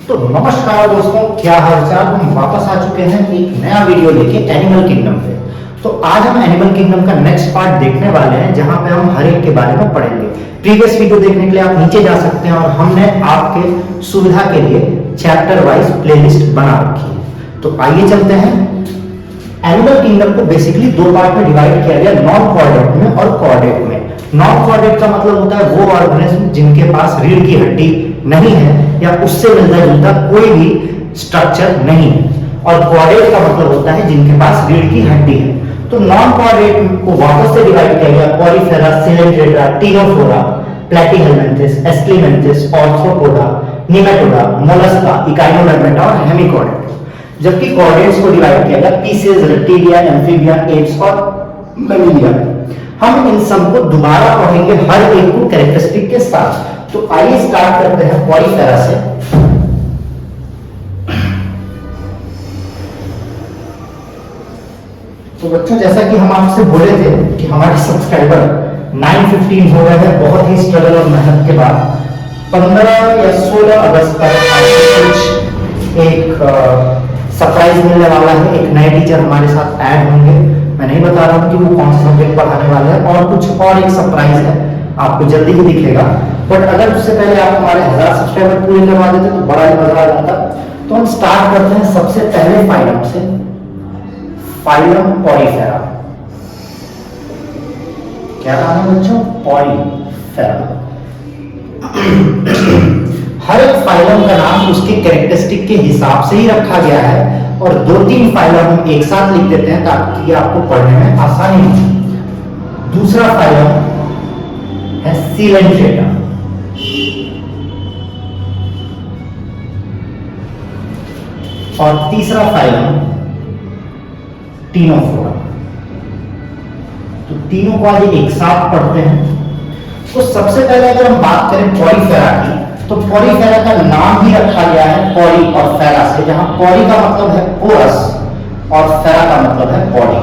तो नमस्कार दोस्तों, क्या हालचाल। हम वापस आ चुके हैं एक नया वीडियो लेके एनिमल किंगडम पे। तो आज हम एनिमल किंगडम का नेक्स्ट पार्ट देखने वाले हैं, जहां पे हम हर एक के बारे में पढ़ेंगे। प्रीवियस वीडियो देखने के लिए आप नीचे जा सकते हैं और हमने आपके सुविधा के लिए चैप्टर वाइज प्लेलिस्ट बना रखी है। तो आइए चलते हैं। एनिमल किंगडम को बेसिकली दो पार्ट में डिवाइड किया गया, नॉन कोऑर्डिनेट में और कोऑर्डिनेट में। नॉन कोऑर्डिनेट का मतलब होता है वो ऑर्गेनिज्म जिनके पास रीढ़ की हड्डी नहीं है या उससे मिलता जुलता कोई भी स्ट्रक्चर नहीं है, और कोऑर्डिनेट का मतलब होता है जिनके पास रीढ़ की हड्डी है। तो नॉन कोऑर्डिनेट को वापस से डिवाइड किया गया, Porifera, Coelenterata, Ctenophora, Platyhelminthes, Aschelminthes, Arthropoda, Nematoda, Mollusca, Echinodermata और हेमिकोडेंटा। जबकि कोऑर्डिनेट्स को डिवाइड किया गया पीसेस, रेप्टिलिया, एम्फीबिया, एप्स और मैमलिया। हम इन सबको दोबारा पढ़ेंगे हर एक को कैरेक्टरिस्टिक के साथ। तो आइए स्टार्ट करते हैं पॉलीफेरा से। तो बच्चों, जैसा कि हम आपसे बोले थे कि हमारे सब्सक्राइबर 915 हो गए हैं बहुत ही स्ट्रगल और मेहनत के बाद। 15 या 16 अगस्त तक कुछ एक सरप्राइज मिलने वाला है। एक नए टीचर हमारे साथ ऐड होंगे। मैं नहीं बता रहा हूं कि वो कौन सा सब्जेक्ट पढ़ाने वाले हैं, और कुछ और एक सरप्राइज है, आपको जल्दी ही दिखेगा। बट अगर उससे पहले आप हमारे 1000 सब्सक्राइबर पूरे करवा देते तो बड़ा ही मजा आ जाता। तो हम स्टार्ट करते हैं सबसे पहले फाइलम से, फाइलम पॉलीफेरा। क्या नाम है बच्चों? पॉलीफेरा। हर एक फाइलम का नाम उसके कैरेक्टरिस्टिक के हिसाब से ही रखा गया है, और 2-3 फाइलम हम एक साथ लिख देते हैं ताकि आपको पढ़ने में आसानी हो। दूसरा फाइलम है सिलेंड्रेटा, और तीसरा फाइलम टिनोफोरा। तो तीनों को आज एक साथ पढ़ते हैं। तो सबसे पहले अगर हम बात करें पॉलीफेरा की, तो पॉलीफेरा का नाम ही रखा गया है पॉली और फेरा से, जहां पॉली का मतलब है पोरस और फेरा का मतलब है बॉडी।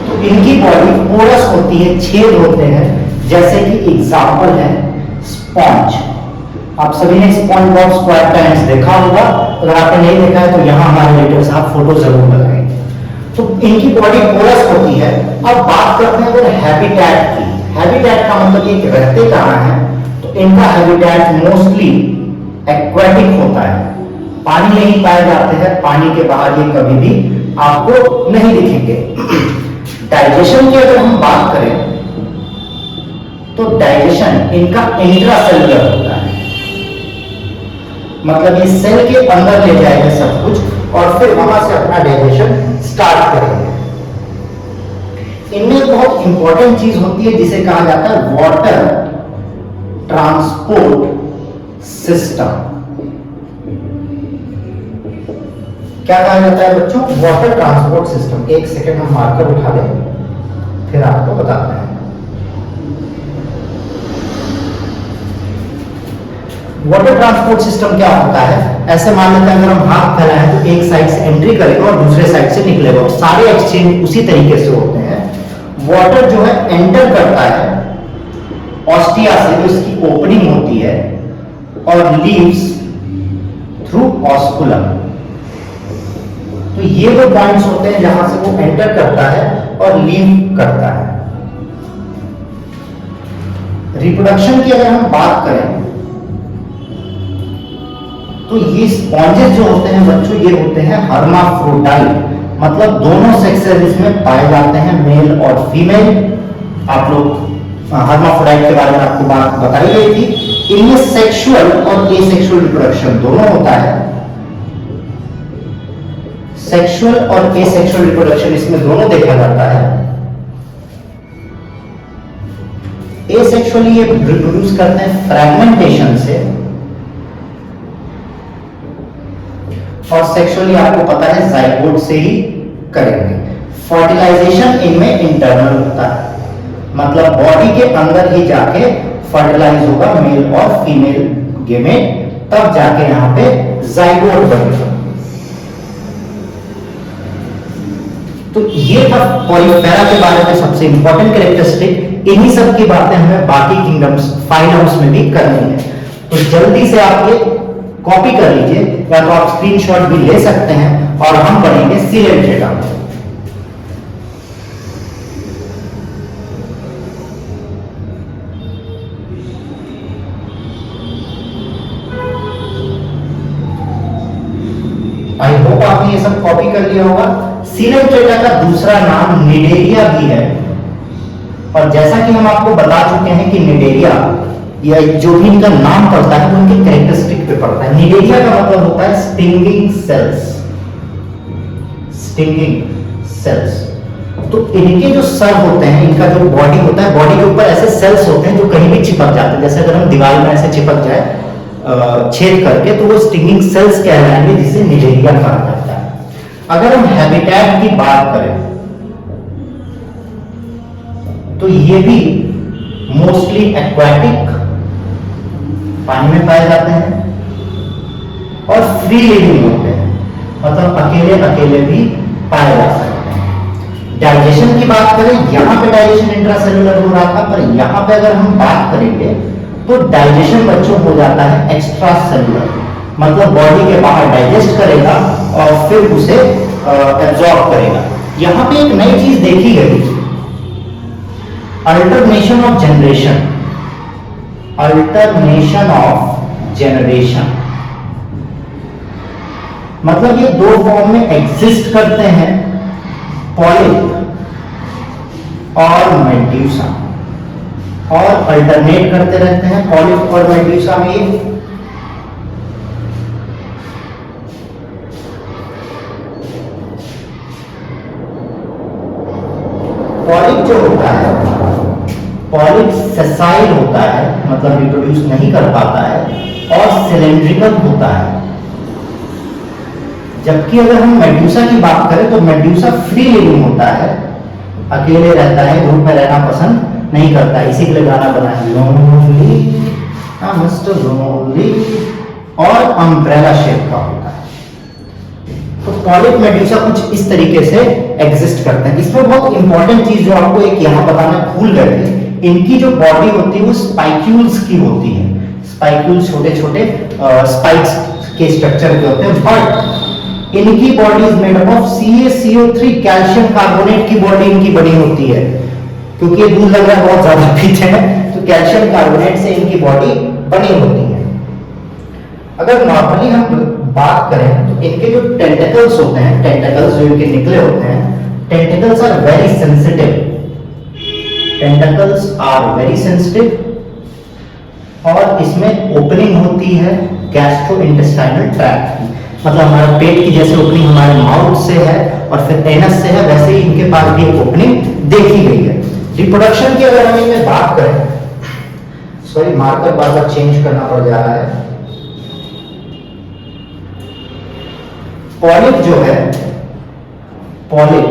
तो इनकी बॉडी पोरस होती है, छेद होते हैं, जैसे कि एग्जाम्पल है स्पॉन्ज। आप सभी ने स्पॉन्ज बॉब स्क्वायरटाइन्स देखा होगा, अगर आपने नहीं देखा है तो यहाँ हमारे लेटर से आप फोटो जरूर लगाएंगे। तो इनकी बॉडी पोरस होती है। अब बात करते हैं अगर हैबिटेट की। हैबिटेट का मतलब ये रहते कहाँ हैं, तो इनका हैबिटेट मोस्टली एक्वेटिक होता है, पानी में ही पाए जाते हैं। पानी के बाहर ये कभी भी आपको नहीं दिखेंगे। डाइजेशन की अगर हम बात करें तो डाइजेशन इनका इंट्रासेलुलर होता है, मतलब ये सेल के अंदर ले जाएंगे सब कुछ और फिर वहां से अपना डाइजेशन स्टार्ट करेंगे। इनमें बहुत इंपॉर्टेंट चीज होती है जिसे कहा जाता है वाटर ट्रांसपोर्ट सिस्टम। क्या कहा जाता है बच्चों? Water transport system. एक सेकंड हम मार्कर उठा लें, फिर आपको बताते हैं। वाटर ट्रांसपोर्ट सिस्टम क्या होता है? ऐसे मान लेते हैं अगर हम हाथ फैलाएं तो एक साइड से एंट्री करेगा और दूसरे साइड से निकलेगा, सारे एक्सचेंज उसी तरीके से होते हैं। वाटर जो है एंटर करता है ऑस्टिया से, जो इसकी ओपनिंग होती है, और लीव्स थ्रू ऑस्कुलम। तो ये वो पॉइंट्स होते हैं जहां से वो एंटर करता है और लीव करता है। रिप्रोडक्शन की अगर हम बात करें तो ये स्पॉन्जेस जो होते हैं बच्चों, ये होते हैं हर्माफ्रोडाइट, मतलब दोनों सेक्सेस इसमें पाए जाते हैं, मेल और फीमेल। आप लोग हर्माफ्रोडाइट के बारे में आपको बात बताई गई थी। इनमें सेक्सुअल और एसेक्सुअल रिप्रोडक्शन दोनों होता है। सेक्सुअल और एसेक्सुअल रिप्रोडक्शन इसमें दोनों देखा जाता है। एसेक्सुअली ये रिप्रोड्यूस करते हैं फ्रैगमेंटेशन से, और सेक्सुअली आपको पता है जाइगोट से ही करेंगे। फर्टिलाइजेशन इनमें इंटरनल होता है, मतलब बॉडी के अंदर ही जाके फर्टिलाइज होगा मेल और फीमेल गेमेट, तब जाके यहां पे जाइगोट बनेगा। तो ये था पॉलीफेरा के बारे में सबसे इंपॉर्टेंट कैरेक्टरिस्टिक। इन्हीं सब की बातें हमें बाकी किंगडम्स, फाइलम्स में भी करनी है। तो जल्दी से आप ये कॉपी कर लीजिए, या तो आप स्क्रीनशॉट भी ले सकते हैं, और हम पढ़ेंगे सीलेंट डेटा। आई होप आपने ये सब कॉपी कर लिया होगा। सीलेंट डेटा का दूसरा नाम निडेरिया भी है, और जैसा कि हम आपको बता चुके हैं कि निडेरिया या जो भी इनका नाम पड़ता है वो इनके कैरेक्टरिस्टिक पे पड़ता है। निडेरिया का मतलब होता है स्टिंगिंग सेल्स, स्टिंगिंग सेल्स। तो इनके जो सर होते हैं, इनका जो बॉडी होता है, बॉडी के ऊपर ऐसे सेल्स होते हैं जो कहीं भी चिपक जाते हैं। जैसे अगर हम दीवार में ऐसे चिपक जाए छेद करके, तो वो स्टिंगिंग सेल्स कहलाएंगे, जिसे निडेरिया कहा जाता है। अगर हम हैबिटेट की बात करें तो ये भी मोस्टली एक्वाटिक, पानी में पाए जाते हैं, और फ्री लिविंग होते हैं, मतलब अकेले अकेले भी पाए जा सकते हैं। डाइजेशन की बात करें, यहां पे डाइजेशन इंट्रासेल्युलर हो रहा था, पर यहां पे अगर हम बात करेंगे तो डाइजेशन बच्चों हो जाता है एक्स्ट्रा सेल्युलर, मतलब बॉडी के बाहर डाइजेस्ट करेगा और फिर उसे एब्जॉर्ब करेगा। यहां पे एक नई चीज देखी गई, alternation of generation, alternation of generation, मतलब ये दो फॉर्म में एग्जिस्ट करते हैं, पॉलिप और मेड्यूसा, और अल्टरनेट करते रहते हैं पॉलिप और मेड्यूसा में। ये पॉलिप जो होता है, पॉलिप सेसाइल होता है, मतलब रिप्रोड्यूस नहीं कर पाता है, और सिलेंड्रिकल होता है। जबकि अगर हम मेड्यूसा की बात करें तो मेड्यूसा फ्री लिविंग होता है, अकेले रहता है, ग्रुप में रहना पसंद नहीं करता है। इसी के लिए गाना बना है लोनली, मिस्टर लोनली, और अम्ब्रेला शेप का होता है। तो पॉलिप मेड्यूसा कुछ इस तरीके से एग्जिस्ट करते हैं। इसमें बहुत इंपॉर्टेंट चीज जो आपको एक यहां बताना भूल गए थे, इनकी जो बॉडी होती है वो स्पाइक्यूल्स की होती है। स्पाइक्यूल्स छोटे छोटे स्पाइक्स के स्ट्रक्चर के होते हैं, बट इनकी body is made up of CaCO3, calcium carbonate की बॉडी इनकी बनी होती है। क्योंकि ये दूध लग रहा है बहुत ज्यादा पीते हैं, तो कैल्शियम कार्बोनेट से इनकी बॉडी बनी होती है। अगर नॉर्मली हम बात करें तो इनके जो टेंटेकल्स होते हैं, टेंटेकल्स जो इनके निकले होते हैं, tentacles are very sensitive, tentacles are very sensitive, और इसमें ओपनिंग होती है गैस्ट्रोइंटेस्टाइनल ट्रैक्ट की, मतलब हमारा पेट की जैसे ओपनिंग हमारे माउथ से है और फिर एनस से है, वैसे ही इनके पास भी एक ओपनिंग देखी गई है। रिप्रोडक्शन की अगर हम इनमें बात करें, सॉरी मार्कर बार बार चेंज करना पड़ जा रहा है। पॉलिप जो है, पॉलिप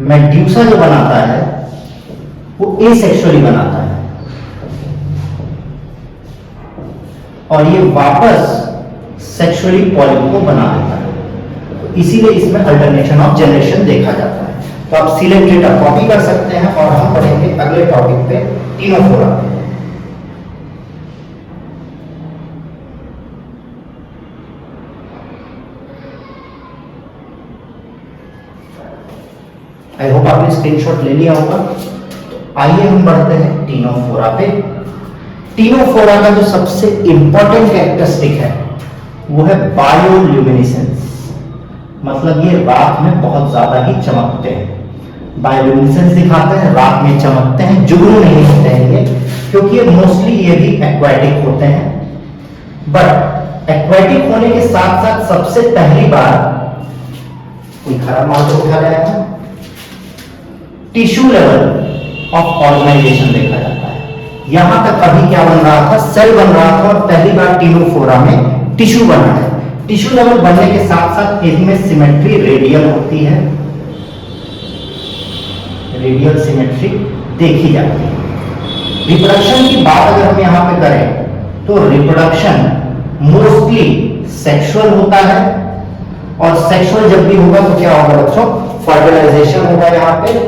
मेड्यूसा जो बनाता है वो एसेक्सुअली बनाता है, और ये वापस सेक्सुअली पॉलिप को बना देता है। तो इसीलिए इसमें अल्टरनेशन ऑफ जनरेशन देखा जाता है। तो आप सीलेंट डेटा कॉपी कर सकते हैं, और हम पढ़ेंगे अगले टॉपिक पे टीनोफोरा पे। आई होप आपने स्क्रीनशॉट ले लिया होगा। आइए हम बढ़ते हैं टीनोफोरा पे। टीनोफोरा का जो सबसे इंपॉर्टेंट कैरेक्टरिस्टिक है वो है बायोल्यूमिनेसेंस, मतलब ये रात में बहुत ज्यादा ही चमकते हैं, बायोल्यूमिनेसेंस दिखाते हैं, रात में चमकते हैं, जुगनू नहीं होते हैं ये, क्योंकि ये मोस्टली ये भी एक्वाटिक होते हैं। बट एक्वाटिक होने के साथ साथ सबसे पहली बार कोई खराब माल उठा रहा है, टिश्यू लेवल ऑफ ऑर्गेनाइजेशन देखा जाता है। यहां तक अभी क्या बन रहा था, सेल बन रहा था, और पहली बार टीनोफोरा में टिश्यू बना है। टिश्यू लेवल बनने के साथ साथ इनमें सिमेट्री रेडियल होती है, रेडियल सिमेट्री देखी जाती है। रिप्रोडक्शन की बात अगर हम यहां पे करें तो रिप्रोडक्शन मोस्टली सेक्सुअल होता है, और सेक्सुअल जब भी होगा तो क्या होगा बच्चों, फर्टिलाइजेशन होगा। यहाँ पे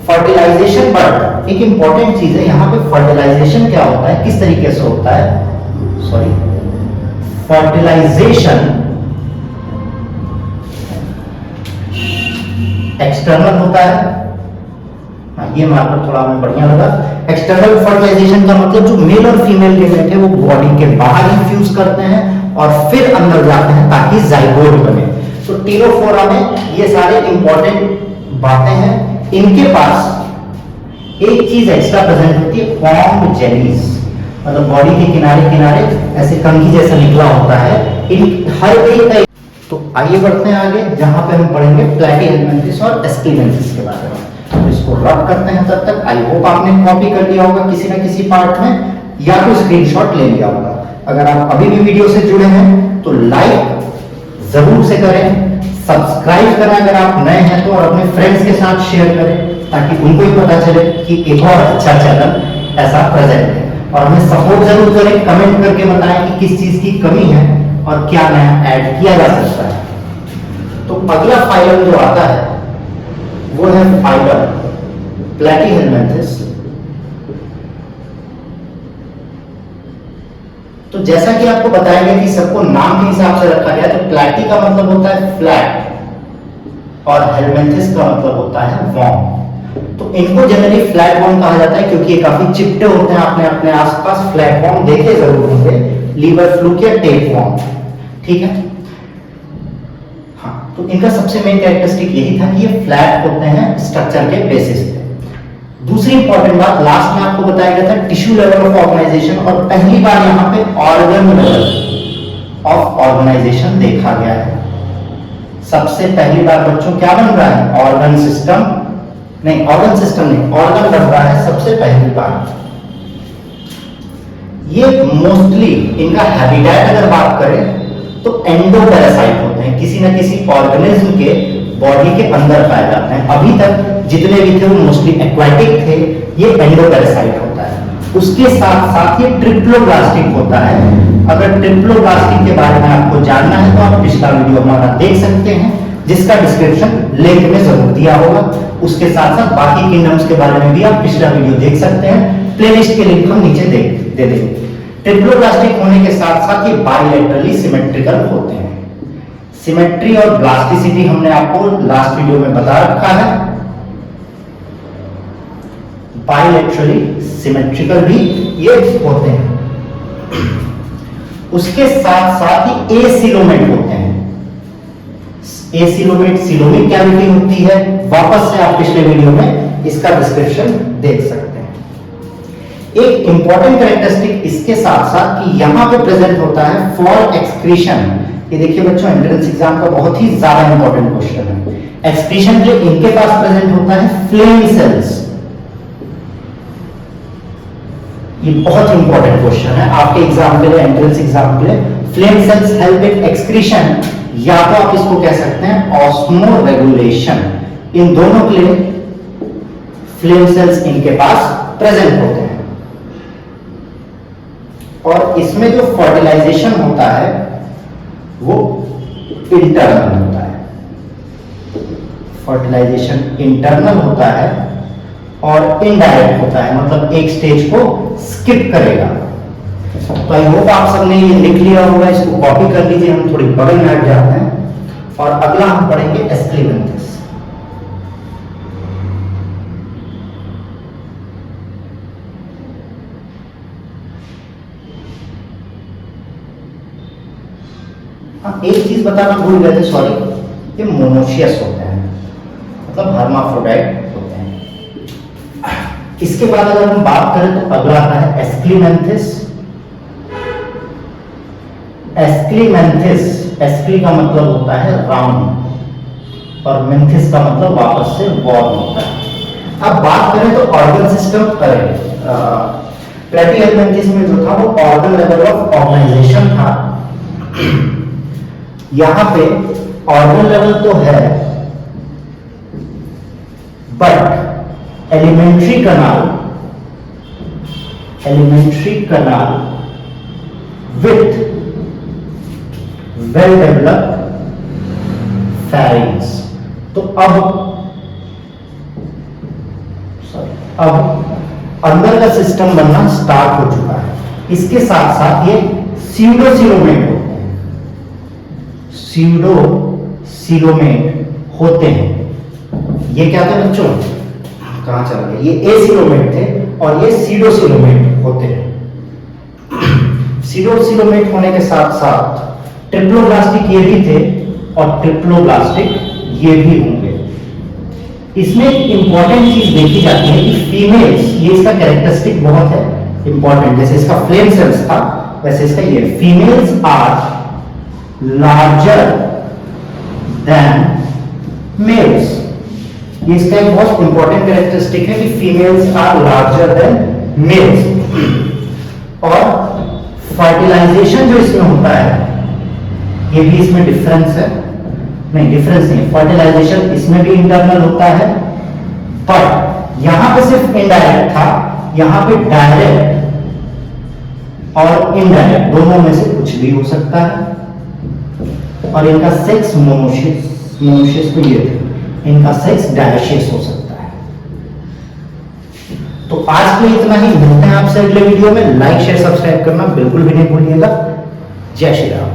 फर्टिलाइजेशन, बट एक इंपॉर्टेंट चीज है यहाँ पे, फर्टिलाइजेशन क्या होता है, किस तरीके से होता है, सॉरी फर्टिलाइजेशन एक्सटर्नल होता है। ये मार्कर थोड़ा हमें बढ़िया लगा। एक्सटर्नल फर्टिलाइजेशन का मतलब जो मेल और फीमेल गेमेट है वो बॉडी के बाहर इंफ्यूज करते हैं और फिर अंदर जाते हैं ताकि जाइगोट बने। तो टीरोफोरा में ये सारे इंपॉर्टेंट बातें हैं। इनके पास एक चीज एक्स्ट्रा प्रेजेंट होती है, फॉर्म जेलीज, मतलब बॉडी के किनारे किनारे ऐसे कंघी जैसा निकला होता है इन हर एक का। तो आइए बढ़ते हैं आगे, जहां पे हम पढ़ेंगे प्लैटीहेलमिन्थेस और एस्क्लेमेंथिस के बारे में। तो इसको रब करते हैं तब तक। आई होप आपने कॉपी कर लिया होगा किसी न किसी पार्ट में या तो स्क्रीनशॉट ले लिया होगा। अगर आप अभी भी वीडियो से जुड़े हैं तो लाइक जरूर से करें, सब्सक्राइब करें अगर आप नए हैं तो, और अपने फ्रेंड्स के साथ शेयर करें ताकि उनको भी पता चले कि एक और अच्छा चैनल ऐसा प्रेजेंट है। और हमें सपोर्ट जरूर करें, कमेंट करके बताएं कि किस चीज की कमी है और क्या नया ऐड किया जा सकता है। तो अगला फाइलम जो आता है वो है फाइलम प्लैटीहेलमिन्थेस। तो जैसा कि आपको बताया गया कि सबको नाम के हिसाब से रखा गया, तो प्लैटी का मतलब होता है फ्लैट और हेलमिन्थेस का मतलब होता है वॉर्म। तो इनको जनरली फ्लैट वॉर्म कहा जाता है क्योंकि ये काफी चिपटे होते हैं। आपने अपने आसपास फ्लैट वॉर्म देखे जरूर होंगे, लीवर फ्लूक या टेप वॉर्म, ठीक है। हाँ, तो इनका सबसे मेन कैरेक्टरिस्टिक यही था कि ये फ्लैट होते हैं स्ट्रक्चर के बेसिस पे। दूसरी इंपॉर्टेंट बात लास्ट में आपको बताया गया था टिश्यू लेवल ऑफ ऑर्गेनाइजेशन, और पहली बार यहां पे ऑर्गन लेवल ऑफ ऑर्गेनाइजेशन देखा गया है। सबसे पहली बार बच्चों क्या बन रहा है, ऑर्गन सिस्टम नहीं, ऑर्गन सिस्टम नहीं, ऑर्गन बन रहा है सबसे पहली बार। ये मोस्टली इनका हैबिटेट अगर बात करें तो एंडोपैरासाइट होते हैं, किसी न किसी ऑर्गेनिज्म के बॉडी के अंदर पाए जाते हैं। अभी तक जितने भी थे वो मोस्टली एक्वाटिक थे, ये एंडोपैरासाइट होता है। उसके साथ साथ ये ट्रिप्लोब्लास्टिक होता है। अगर ट्रिप्लोब्लास्टिक के बारे में आपको जानना है तो आप पिछला वीडियो हमारा देख सकते हैं, जिसका डिस्क्रिप्शन लिंक में जरूर दिया होगा। उसके साथ साथ बाकी किंगडम्स के बारे में भी आप पिछला वीडियो देख सकते हैं, प्लेलिस्ट के लिंक हम नीचे दे देंगे। ट्रिप्लोब्लास्टिक होने के साथ साथ ये बाइलेटरली सिमेट्रिकल होते हैं। सिमेट्री और ब्लास्टिसिटी हमने आपको लास्ट वीडियो में बता रखा है। बाइलेटरली सिमेट्रिकल भी ये होते हैं। उसके साथ साथ ही एसिलोमेट होते हैं। एसिलोमेट सिलोमिक कैविटी होती है, वापस से आप पिछले वीडियो में इसका डिस्क्रिप्शन देख सकते हैं। एक इंपॉर्टेंट कैरेक्टरिस्टिक इसके साथ साथ कि यहां पे प्रेजेंट होता है फॉर एक्सक्रीशन। ये देखिए बच्चों, एंट्रेंस एग्जाम का बहुत ही ज्यादा इंपॉर्टेंट क्वेश्चन है। एक्सक्रीशन के लिए इनके पास प्रेजेंट होता है फ्लेम सेल्स। ये बहुत इंपॉर्टेंट क्वेश्चन है आपके एग्जाम के लिए, एंट्रेंस एग्जाम के लिए। Flame cells help in excretion, या तो आप इसको कह सकते हैं ऑस्मो रेगुलेशन। इन दोनों के लिए फ्लेम सेल्स इनके पास प्रेजेंट होते हैं। और इसमें जो फर्टिलाइजेशन होता है वो इंटरनल होता है। फर्टिलाइजेशन इंटरनल होता है और इनडायरेक्ट होता है, मतलब एक स्टेज को स्किप करेगा। तो आई होप आप सबने ये लिख लिया होगा, इसको कॉपी कर लीजिए। हम थोड़ी बगल में हट जाते हैं और अगला हम पढ़ेंगे एस्क्लेमेंथिस। हाँ, एक चीज बताना भूल गए थे, सॉरी। ये मोनोशियस होते हैं, मतलब हर्माफ्रोडाइट होते हैं। इसके बाद अगर हम बात करें तो अगला आता है एस्क्लेमेंथिस। एस्क्लेमेंथिस, एस्क्ली का मतलब होता है राउंड और मेंथिस का मतलब वापस से वॉर्म होता है। अब बात करें तो ऑर्गन सिस्टम करें, प्लैटीहेलमिन्थेस में जो था वो ऑर्गन लेवल ऑफ ऑर्गेनाइजेशन था। यहां पे ऑर्गन लेवल तो है, but elementary kanal with well developed pharynx. तो अब अंदर का सिस्टम बनना स्टार्ट हो चुका है। इसके साथ साथ ये स्यूडोसिलोमेट होते हैं। सीडोसिलोमेट होते हैं। ये क्या थे बच्चों, कहां चल गए, ये एसिलोमेट थे और ये सीडोसिलोमेट होते हैं। सीडोसिलोमेट होने के साथ साथ ट्रिप्लोब्लास्टिक ये भी थे और ट्रिप्लोब्लास्टिक ये भी होंगे। इसमें एक इंपॉर्टेंट चीज देखी जाती है कि फीमेल्स, ये इसका कैरेक्टरिस्टिक बहुत है इंपॉर्टेंट, जैसे इसका फ्लेम सेल्स था वैसे इसका ये, females are larger than males. ये इसका एक बहुत इंपॉर्टेंट कैरेक्टरिस्टिक है कि females are larger than males. और फर्टिलाइजेशन जो इसमें होता है ये भी इसमें डिफरेंस है, नहीं डिफरेंस नहीं, फर्टिलाइजेशन इसमें भी इंटरनल होता है, पर यहां पे सिर्फ इनडायरेक्ट था, यहां पे डायरेक्ट और इनडायरेक्ट दोनों में से कुछ भी हो सकता है। और इनका सेक्स मोनोशियस तो ये थे, इनका सेक्स डायशियस हो सकता है। तो आज के लिए इतना ही, मिलते हैं आपसे अगले वीडियो में। लाइक शेयर सब्सक्राइब करना बिल्कुल भी नहीं भूलिएगा। जय श्री राम।